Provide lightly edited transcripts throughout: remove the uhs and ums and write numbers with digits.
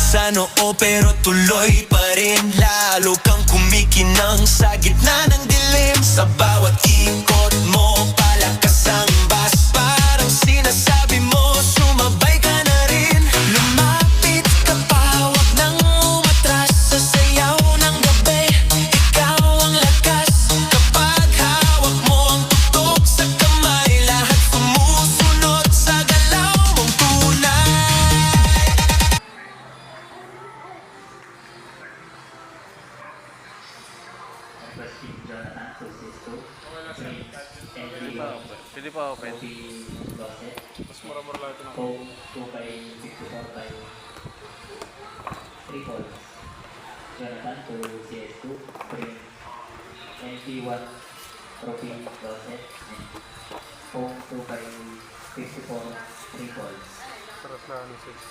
sa noo pero tuloy pa rin. Lalo kang kumikinang sa gitna ng dilim. Sa bawat ikot mo palakas ang bas. Parang sinasabi mo sumabay ka na rin. Lumapit ka pa, wag nang umatras. Sa sayaw ng gabi, ikaw ang lakas. Kapag hawak mo ang tutok sa kamay, lahat sumusunod sa galaw mong tunay. Pwede pa open. Mas mura-mura lang ito na. 2 by 54 by 3 balls. Jonathan to CS2, bring NP1 trophy Dorset, and home 2 by 54, 3 balls. Sarap na ano sis.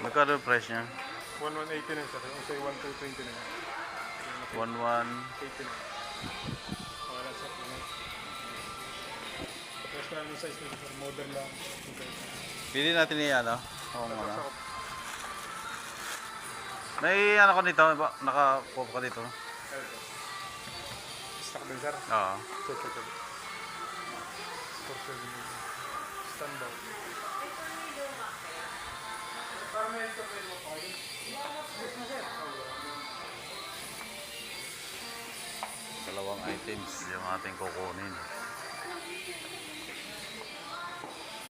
Magkano yung price niya? 1180 na sir. Yung sa'yo 1220 na. 11. 80 na. Wala sir. Tapos na yung size nito sir. Modern lang. Pili natin yung ano? Oo muna. May ano ko nito, naka-pop ka dito. Stock din sir. Oo. Check. Stand out. Dalawang items yung ating kukunin.